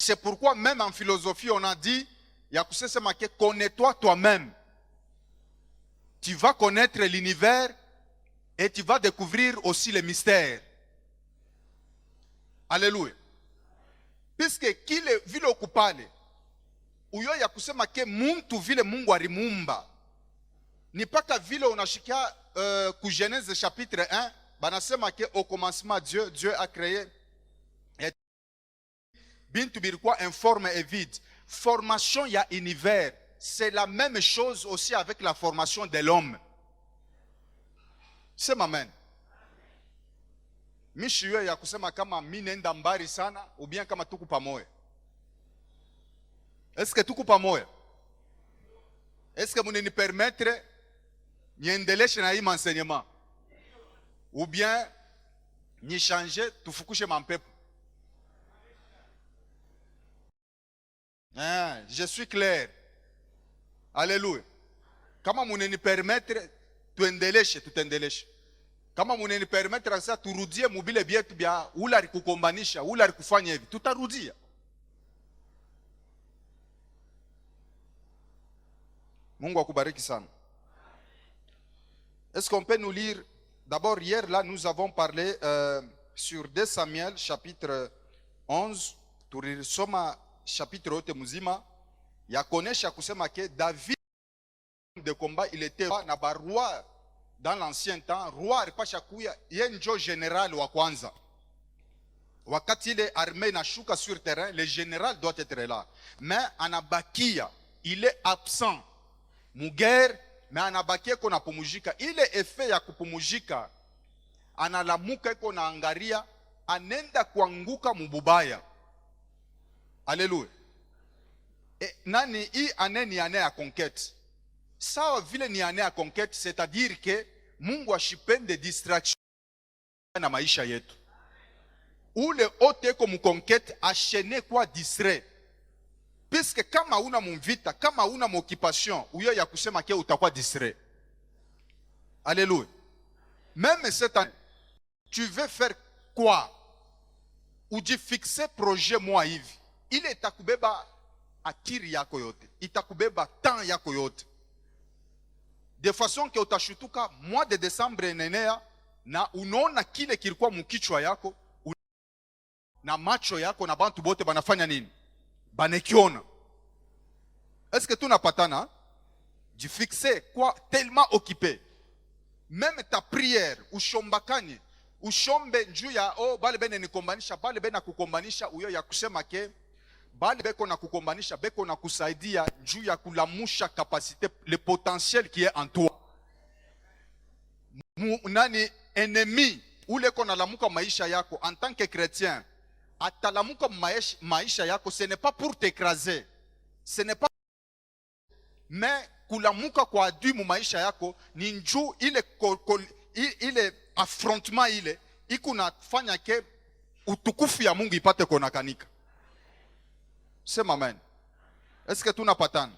c'est pourquoi même en philosophie, on a dit, connais-toi toi-même. Tu vas connaître l'univers et tu vas découvrir aussi les mystères. Alléluia. Puisque kile vile okupale, uyo ya kusema ke muntu vile Mungu alimumba. Ni paka vile unashikia ku Genèse chapitre 1, banasema ke au commencement Dieu a créé bintu birikwa informe et vide. Formation ya univers, c'est la même chose aussi avec la formation de l'homme. C'est amen. Mishiwe ya kusema kama mimi nenda mbali sana ou bien kama tuko pamoja. Est-ce que tuko pamoja? Est-ce que vous nous permettre niendeleshe na hii enseignement? Ou bien ni changer tufukushe mampepo? Je suis clair. Alléluia. Kama muneni permettre tuendeleshe, tutendeleshe. Kama muneni permettre sasa turudie mubile bietu bya ula alikukombanisha, ula alikufanya hivi, tutarudia. Mungu akubariki sana. Est-ce qu'on peut nous lire? D'abord, hier, là, nous avons parlé sur 2 Samuel, chapitre 11. Tulisoma chapitre yote muzima. Ya konesha kusema ke David de combat, il était na ba roi dans l'ancien temps. Roi alipasha kuya, ye njo général wa kwanza. Wakati ile armée na shuka sur terrain, le général doit être là. Mais anabakia, il est absent. Muguerre, mais anabakia kona pumujika. Ile effet ya kupumujika, analamuka iko na angaria, anenda kuanguka mububaya. Alléluia. Et nani hii ane ni ane ya conquête. Sawa vile ni ane ya conquête, c'est-à-dire que Mungu ashipende distraction na maisha yetu. Ule ote ko mukonquête achene kwa distrait. Puisque kama una mvita, kama una occupation, uyo ya kusema ke utakuwa distrait. Alléluia. Même cette année, tu veux faire quoi? Ou tu fixer projet moi hivi. Ile itakubeba akiri yako yote. Itakubeba temps yako yote. De façon que utashutuka mois de décembre nenea na unaona kile kilikuwa mukichwa yako na macho yako na bantu bote banafanya nini? Banekiona. Est-ce que tu n'as pas tana? Du fixé quoi tellement occupé. Même ta prière ushombakanye ushombe njuu ya bale bene nikombanisha bale bene kukombanisha uyo ya kusema ke bale beko na kukombanisha beko na kusaidia njuu ya kulamusha capacité le potentiel qui est en toi. Nani ennemi ule kona lamuka maisha yako en tant que chrétien atalamuka maisha yako, ce n'est pas pour t'écraser, ce n'est pas mais kulamuka kwa adui mu maisha yako ni njuu ile affrontement ile ikuna fanya ke utukufu ya Mungu ipate konakanika. C'est amen. Est-ce que tu n'as pas tant?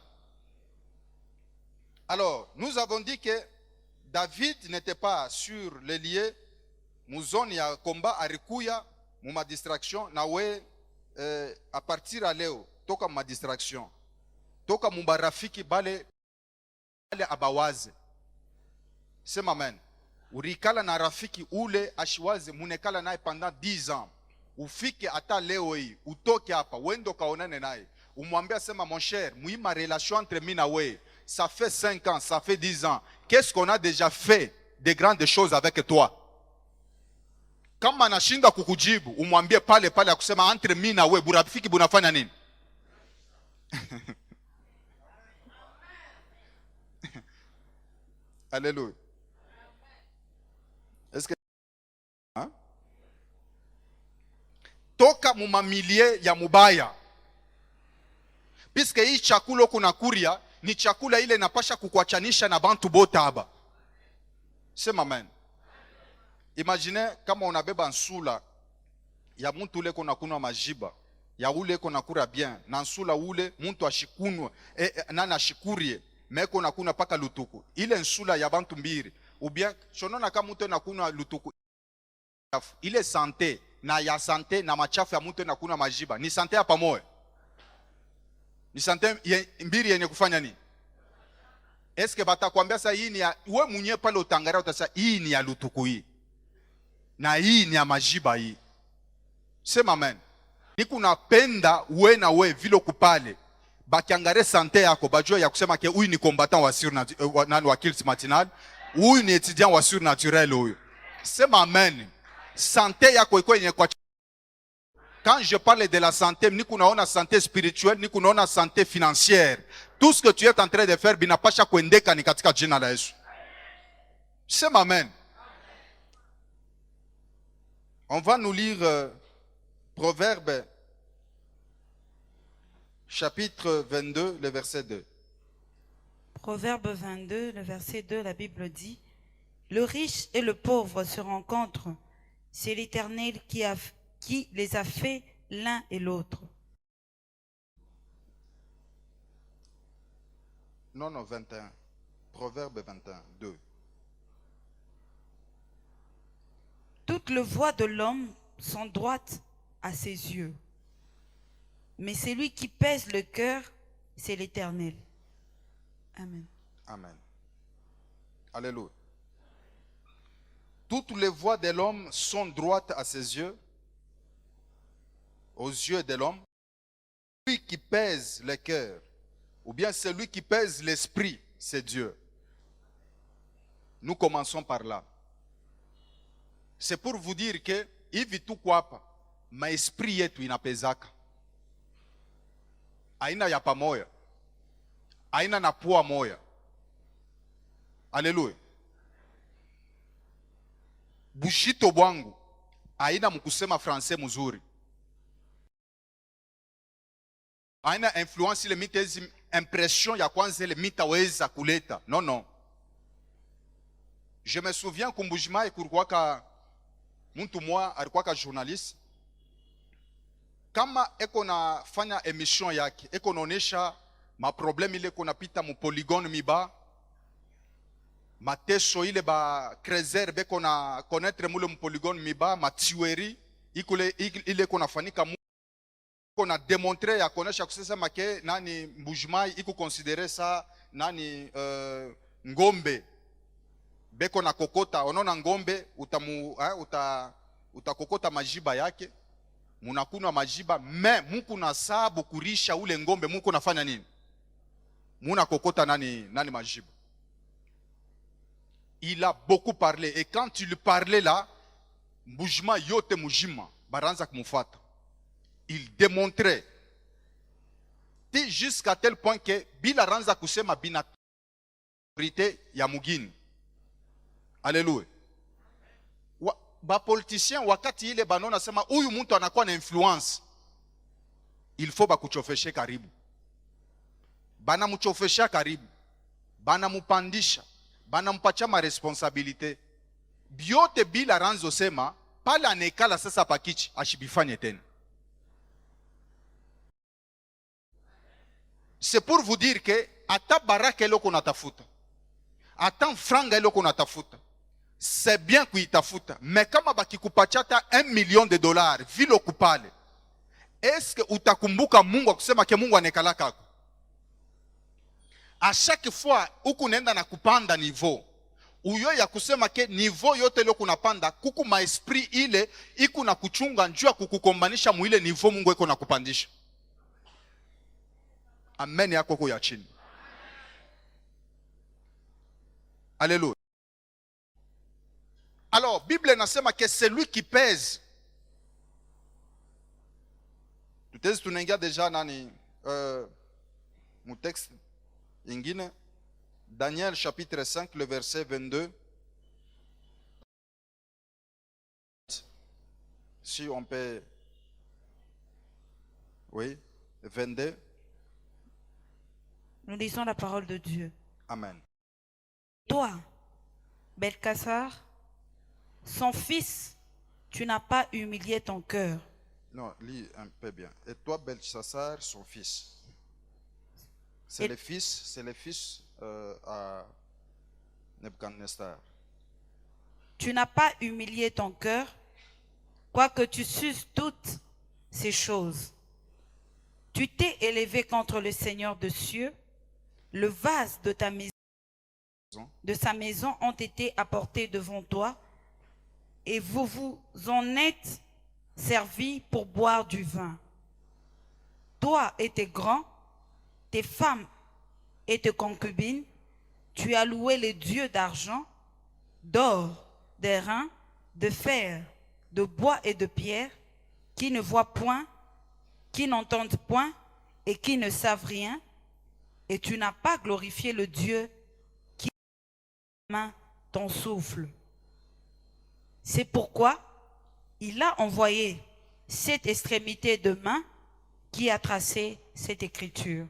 Alors, nous avons dit que David n'était pas sur le lieu muzoni ya combat arikuya muma distraction na we à partir à leo toka ma distraction toka mubarafiki bale abawaze. C'est amen. Urikala na rafiki ule ashiwaze munekala naye pendant 10 ans. Ufike ata leo hii utoke hapa wendo kaonane naye umwambia sema mon cher, muima relation entre mimi na wewe ça fait 5 ans, ça fait 10 ans, qu'est-ce qu'on a déjà fait de grandes choses avec toi? Kama anashinda kukujibu umwambie pale pale akusema entre mimi na wewe burafiki bunafanya nini? Alléluia. Est-ce que hein? Toka mumamilie ya mubaya. Puisque hii chakula kuna kuria ni chakula ile napasha kukuachanisha na bantu bote haba. Sema amen. Imagine kama unabeba nsula ya muntu ule kuna kunwa majiba ya ule kuna kura bien na nsula ule muntu ashikunwe nana ashikurie meko na kuna paka lutuku ile nsula ya bantu mbiri ou bien chonona kama muntu na kuna lutuku ile santé na ya santé na machafu ya muntu na kuna majiba ni santé ya pamoja. Ni sante mbili yenye kufanya nini? Eske batakwambia sasa hii ni ya wewe mwenyewe pale utangaria utasema hii ni ya lutuku hii. Na hii ni ya majiba hii. Sema amen. Niku napenda we na we vile kupale. Bakiangare sante yako bajua ya kusema ke huyu ni combattant wa kills matinal, huyu ni étudiant wa surnaturel huyu. Sema amen. Santé yako iko yenye kwa. Quand je parle de la santé, niku naona santé spirituelle, niku naona santé financière. Tout ce que tu es en train de faire binapasha kuendeka ni katika jina la Yesu. Sema amen. On va nous lire Proverbe chapitre 22, le verset 2. Proverbe 22, le verset 2, la Bible dit: le riche et le pauvre se rencontrent. C'est l'Éternel qui les a fait l'un et l'autre. Non, 21. Proverbe 21, 2. Toutes les voies de l'homme sont droites à ses yeux. Mais celui qui pèse le cœur, c'est l'Éternel. Amen. Amen. Alléluia. Toutes les voies de l'homme sont droites à ses yeux, aux yeux de l'homme. Celui qui pèse le cœur, ou bien celui qui pèse l'esprit, c'est Dieu. Nous commençons par là. C'est pour vous dire que hivi tu kwapa ma esprit yetu inapezaka. Aina ya pamoja. Aina na pua moya. Haleluya. Bushito bwangu aina mkusema français mzuri. Aina influence ile mitezi impression ya kwanza ile mitaweza kuleta. Non. Je me souviens kumbujima kulikuwaka mtu mmoja alikuwa journaliste. Kama eko nafanya emission yake, eko naonesha maproblème ile kona pita mu polygone miba, mateso ile ba crezer beko na connaître mule mu polygone miba, matuerie ile kona fanika mu kona démontrer ya konesha kusema ke nani Mbujimai iko considérer ça nani ngombe beko na kokota. Unaona ngombe utakokota majiba yake, munakuna majiba, me muku na sabu kurisha ule ngombe, muku nafanya nini? Muna kokota nani majiba. Il a beaucoup parlé, et quand il parlait là, Mbujima yote mujima baranza kumufata. Il démontrait jusqu'à tel point que bila ranza kusema bina autorité ya mugini. Alléluia. Ba politicien wakati ile banona sema huyu mtu anakuwa na influence, il faut bakuchofeshe karibu. Bana muchofesha karibu, bana mupandisha, bana mpacha ma responsabilité. Biote bila ranzo sema pale anekala sasa pakichi ashibifanye tena. C'est pour vous dire que ata baraka eloko natafuta, ata franga eloko natafuta, c'est bien kuitafuta, mais kama bakikupachata $1 million vile okupale, est-ce que utakumbuka Mungu akusema ke Mungu anekala kako? À chaque fois uku nenda na kupanda niveau, uyo ya kusema ke niveau yote leo kunapanda, kuku ma esprit ile iku na kuchunga njua kukukombanisha muile niveau Mungu eko na kupandisha. Amen yako kwa ya chini. Alléluia. Alors, Bible nasema que c'est lui qui pèse. Tutezi tunaingia deja nani mu texte ingine, Daniel chapitre 5 le verset 22. Si on peut, oui, 22. Nous lisons la parole de Dieu. Amen. Toi, Belcassar, son fils, tu n'as pas humilié ton cœur. Non, lis un peu bien. Et toi, Belchassar, son fils. C'est le fils à Nebuchadnezzar. Tu n'as pas humilié ton cœur, quoique tu susses toutes ces choses. Tu t'es élevé contre le Seigneur des cieux. Le vase de ta maison, de sa maison ont été apportés devant toi, et vous vous en êtes servis pour boire du vin. Toi et tes grands, tes femmes et tes concubines, tu as loué les dieux d'argent, d'or, d'airain, de fer, de bois et de pierre, qui ne voient point, qui n'entendent point et qui ne savent rien, et tu n'as pas glorifié le Dieu qui main ton souffle. C'est pourquoi il a envoyé cette extrémité de main qui a tracé cette écriture.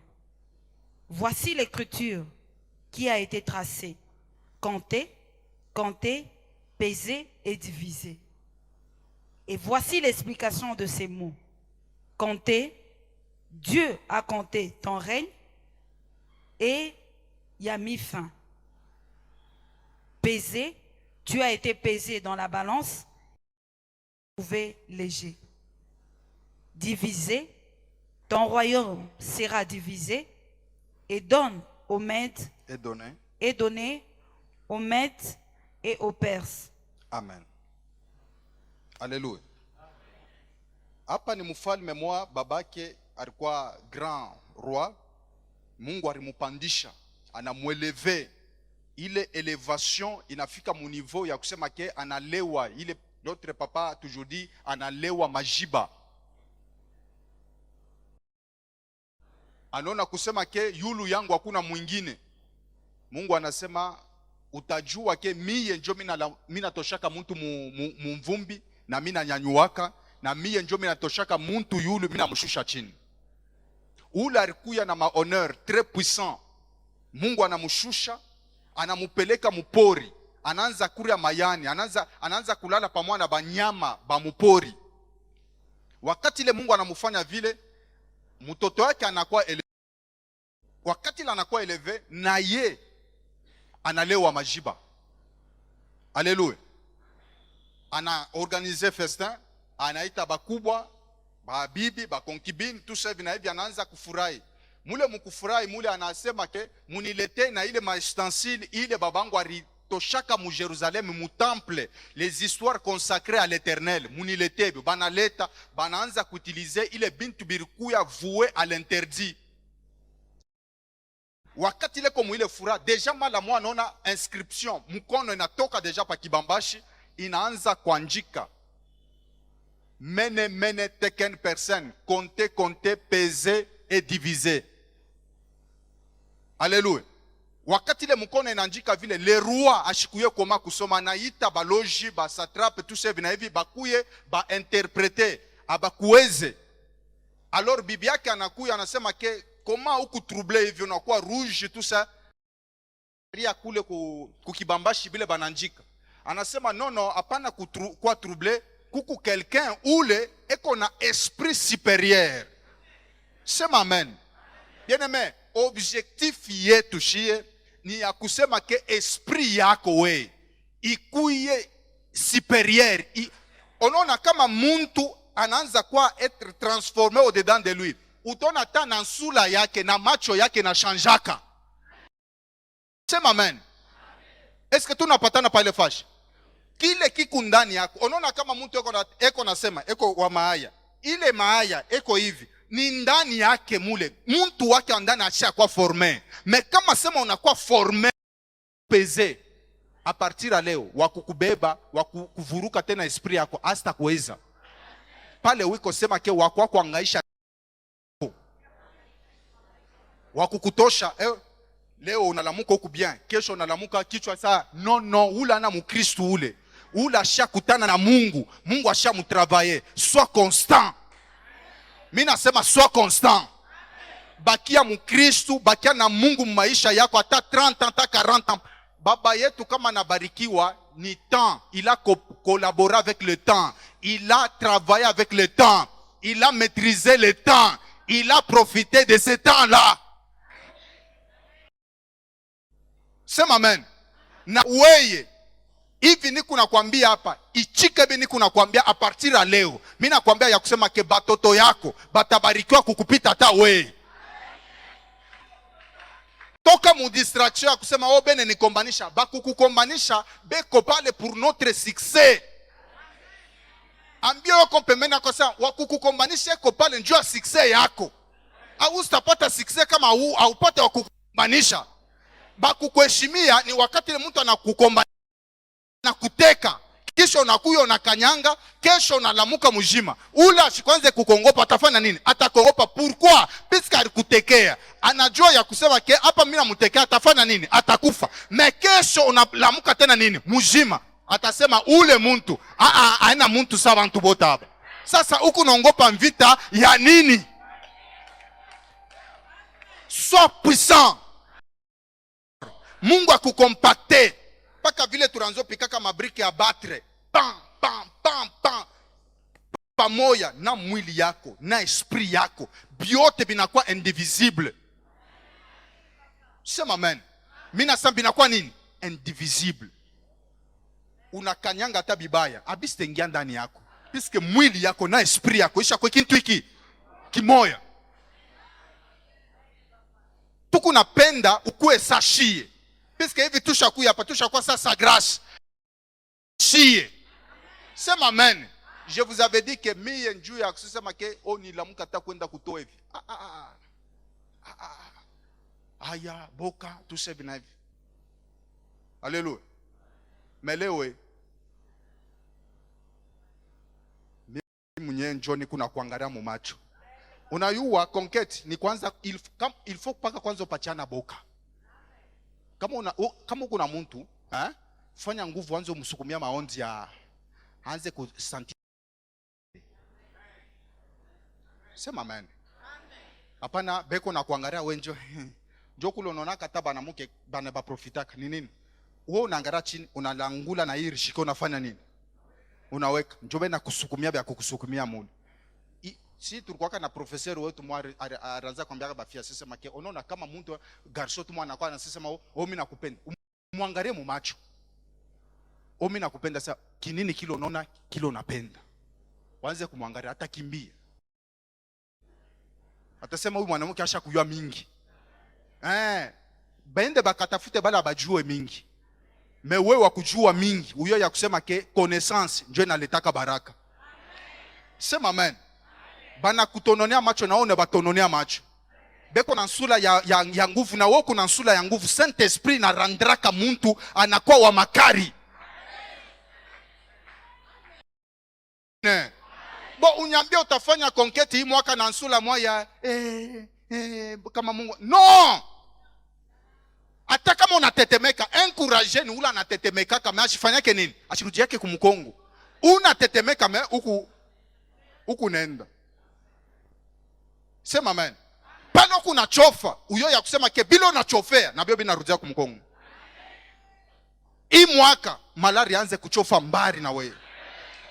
Voici l'écriture qui a été tracée, comptée, pesée et divisée. Et voici l'explication de ces mots. Compter, Dieu a compté ton règne et y a mis fin. Peser, tu as été pesé dans la balance, trouvé léger. Diviser, ton royaume sera divisé et donne aux Mèdes et donné aux Mèdes et aux Perses. Amen. Alléluia. Hapa ni mfalme mwa babake alikuwa grand roi. Mungu alimupandisha, anamueleve. Ile elevation inafika mu niveau ya kusema ke analewa. Ile notre papa toujours dit analewa majiba. Anaona kusema ke yulu yangu hakuna mwingine. Mungu anasema utajua ke miye njo mina toshaka muntu mumvumbi na mina nyanyuwaka, na miye njo mina toshaka muntu yulu mina mshusha chini. Ule alikuya na mahonneur très puissant. Mungu anamshusha, anamupeleka mupori, anaanza kuria mayani, anaanza kulala pamoja na banyama ba mupori. Wakati ile Mungu anamufanya vile, mtoto wake anakuwa eleve. Wakati ile anakuwa eleve, na ye analewa majiba. Alléluia. Ana organize festin, anaita bakubwa, babibi, bakonkibini, tout ça vina hivi, anaanza kufurahi. Mule mukufurahi, mule anasema ke munilete na ile maestensile ile babangu alitoshaka mu Jerusalem mu temple, les histoires consacrées à l'Éternel. Munilete, banaleta, banaanza kutilize ile bintu birikuya voué à l'interdit. Wakati ile komu ile fura, deja mala mwa anaona inscription, mkono inatoka deja pa kibambashi, inaanza kuandika. Mene teken personne, compter, peser et diviser. Alléluia. Wakati ile mkono inaandika vile, le roi ashikuye koma kusoma, naita baloji, ba satrape, tout ça vina hivi, bakuye, ba interprete, abakuweze. Alors bibi yake anakuya anasema ke koma huku trouble hivyo unakuwa rouge tout ça. Ria kule kukibambashi bile bananjika. Anasema non, hapana kwa trouble, kuku quelqu'un ule eko na esprit supérieur. Sema amen. Bien aimé, objectif yetu shie ni ya kusema ke esprit yako we ikuye supérieur. Unaona kama muntu anaanza kwa être transformé au dedans de lui, utona ta na nsula yake na macho yake na shanjaka. Sema amen. Est-ce que tunapatana pale fashi? Kile kiku ndani yako, unaona kama mtu eko nasema eko wa maaya, ile maaya eko hivi ni ndani yake, mule mtu wake ndani ashakuwa formé. Mais kama sema unakuwa formé peze, a partir ya leo wakukubeba, wakuvuruka tena esprit yako hasta kuweza. Pale wiko sema ke wako kuangaisha, wakukutosha leo unalamuka huku bien, kesho unalamuka kichwa saa. Non, ule ana mukristu ule ashakutana na Mungu ashamutravaye. Sois constant. Mimi nasema sois constant. Bakia mukristu, bakia na Mungu maisha yako hata 30 ans, hata 40 ans. Baba yetu kama nabarikiwa ni temps, il a collaboré avec le temps, il a travaillé avec le temps, il a maîtrisé le temps, il a profité de ce temps-là. Sema amen. Na weye Hivi niku nakwambia hapa, ichike bi niku nakwambia a partir ya leo. Mimi nakwambia ya kusema ke batoto yako batabarikiwa kukupita hata wewe. Toka mu distraction ya kusema oh bene nikombanisha, bakukukombanisha beko pale pour notre succès. Ambia wako pembeni yako sasa wakukukombanisha eko pale njoo success yako. Au usitapata success kama haupate wakukukombanisha. Bakukuheshimia ni wakati ile mtu anakukombanisha na kuteka, kisha unakuyo unakanyanga, kesho unalamuka mjima. Ula ashikwanze kukongopa atafanya nini? Atakongopa pourquoi? Puisque alikutekea. Anajua ya kusema ke hapa mimi namutekea atafanya nini? Atakufa. Na kesho unalamuka tena nini? Mjima. Atasema ule muntu haina muntu sawa bantu bote hapa. Sasa huku unaongopa vita ya nini? Sois puissant. Mungu akukompakte paka vile turanzo pikaka mabriki ya batre pam pam pam pam pamoja na mwili yako na esprit yako biote binakuwa indivisible. Sema amen. Mina sasa binakuwa nini? Indivisible. Unakanyanga hata bibaya abisitengia ndani yako, puisque mwili yako na esprit yako isha kwa kintu hiki kimoya. Tuku napenda ukue sashie, puisque hivi tushakuya hapa tushakuwa sasa grâce shie. Sema amen. Je vous avais dit que mie njuu ya kusema ke nilamuka hata kwenda kutoa hivi aya boka tuseme na hivi. Haleluya. Melewe mwenye njoni kuna kuangalia mu macho. Unayua conquête ni kwanza il faut paka kwanza upachana boka. Kama kuna mtu fanya nguvu anze umsukumia maonzi ya anze kusanti. Sema amen. Hapana beko na kuangalia wenjo njoo kule unaona kata bana mke bana ba profitaka ni nini? Wewe unaangalia chini unalangula na hii rishiko unafanya nini? Unaweka njobe na kusukumia bya kukusukumia muli. Si tulikuwa na professeur wetu mwari araza kwambia bafia sasa make unaona kama mtu garso tu mwana kwa anasema mimi nakupenda. Muangalie mu macho. Mimi nakupenda sasa kinini kilo unaona kilo unapenda. Waanze kumwangalia hata kimbia. Atasema huyu mwanamke asha kujua mingi. Baende bakatafute bala bajue mingi. Me wewe wa kujua mingi, uyo ya kusema ke connaissance ndio inaletaka baraka. Sema amen. Bana kutononea macho naone batononea macho. Beko na nsula ya nguvu na wewe kuna nsula ya nguvu. Saint Esprit na randraka muntu anakuwa wa makari. Bo unyambia utafanya konketi hii mwaka na nsula moya kama Mungu. No! Hata kama unatetemeka, encourage ni ula anatetemeka kama ashifanyake nini? Ashirudi yake kumkongo. Unatetemeka me huku nenda. Sema amen. Pano kuna chofa, uyo ya kusema ke bila unachofea na bio binarudia kumkongo. Hii mwaka malaria anze kuchofa mbari na wewe.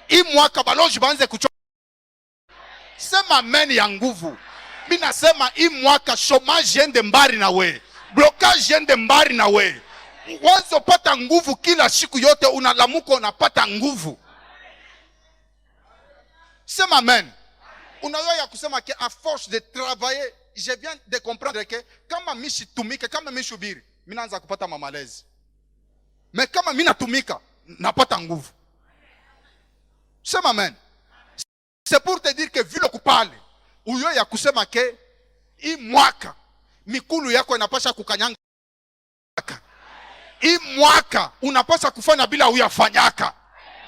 Hii mwaka baloji baanze kuchofa. Sema amen ya nguvu. Mimi nasema hii mwaka chômage ende mbari na wewe. Blocage ende mbari na we. Wazo pata nguvu kila siku yote unalamuka unapata nguvu. Sema amen. Unayo ya kusema que à force de travailler, je viens de comprendre que kama mishi tumika, kama mishi ubiri, mimi naanza kupata mamalezi. Mais kama mimi natumika, napata nguvu. Sema amen. C'est pour te dire que vile kupale, uyo ya kusema que hii mwaka mikulu yako inapasha kukanyanga. Hii mwaka unapasha kufanya bila uyafanyaka.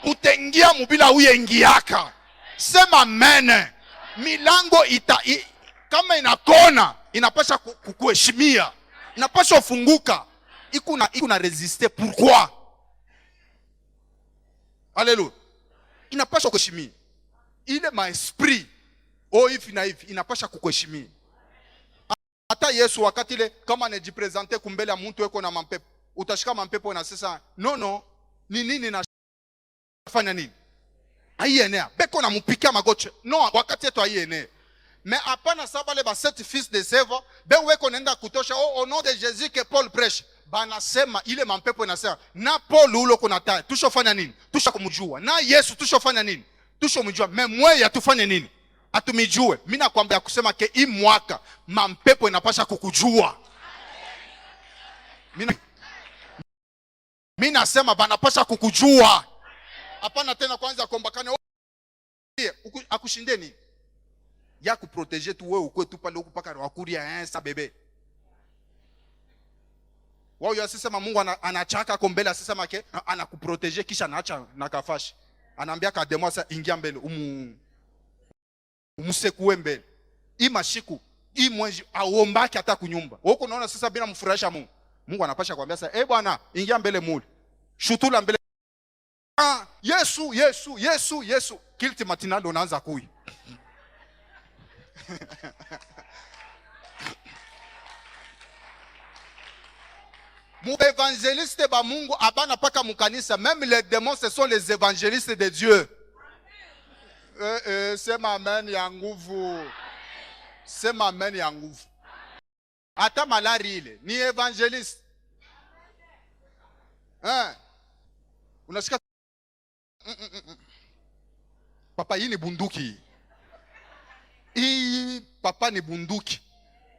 Utengia mubila uyengiaka. Sema amen. Milango kama inakona inapasha kukuheshimia. Inapasha ufunguka. Ikuna resiste. Pourquoi? Alléluia. Inapasha kuheshimia. Ile ma esprit hivi na hivi inapasha kukuheshimia. Hata Yesu wakati ile kama anajipresente kumbele ya mtu weko na mampepo, utashika mampepo na sasa no ni nini na fanya nini? Aienea beko na mupikia magoche. No, wakati yetu aienea. Mais hapana saba le ba 7 fils de Seva, ben weko nenda kutosha au nom de Jésus que Paul prêche. banasema ile mampepo inasema na Paul ulo kuna taya tushofanya nini? Tusha kumjua. Na Yesu tushofanya nini? Tushomjua. Memwe atufanye nini? Atumijue. Mimi nakwambia kusema ke hii mwaka mampepo inapasha kukujua. Mimi nasema banapasha kukujua. Hapana tena kwanza kombakane akushinde nini? Ya kuproteger tu wewe ukwe tu pale huko paka wakuria sa bebe. Wao yasema Mungu anachaka kwa mbele asema ke anakuproteger kisha anaacha na kafashi. Anaambia kademo sasa ingia mbele umusekue mbele. Hii mashiku hii mwezi aombaki hata kunyumba. Wewe unaona sasa bila mfurahisha Mungu. Mungu anapasha kuambia sasa bwana ingia mbele mule. Shutula mbele. Yesu Yesu Yesu Yesu kilti matinado unaanza kui. Mon évangéliste ba Mungu abana paka mukanisa, même les démons ce sont les évangélistes de Dieu. C'est ma amen ya nguvu. C'est ma amen ya nguvu. Ata malari ile ni évangéliste. Unashika papa hii ni bunduki. Hii papa ni bunduki.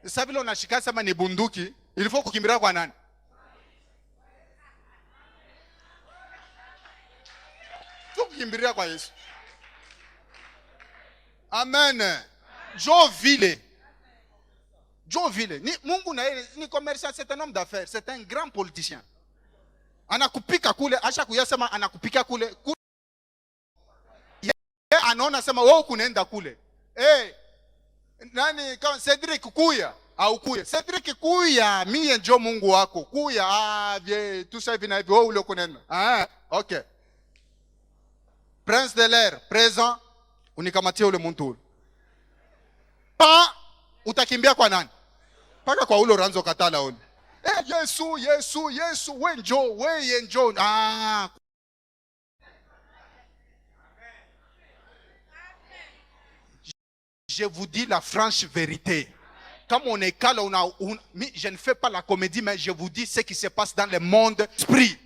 Sasa vile unashika sema ni bunduki, ilifo kukimbia kwa nani? Tukimbiria kwa Yesu. Amen. Jovile. Ni Mungu na yeye ni commercial, c'est un homme d'affaires, c'est un grand politicien. Anakupika kule, acha kuyasema anakupika kule. Yeye anaona sema wewe kunaenda kule. Nani kama Cedric kuya au kuya? Cedric kuya, mimi ndio Mungu wako. Kuya, vie tout ça hivi na hivi wewe ule kunena. Okay. Prince de l'air, présent, unikamatia ule muntu. Pa, utakimbia kwa nani? Paka kwa ule ranzo katala ule. Yesu, Yesu, Yesu, we enjo. Je vous dis la franche vérité. Comme on est calme, je ne fais pas la comédie, mais je vous dis ce qui se passe dans le monde esprit.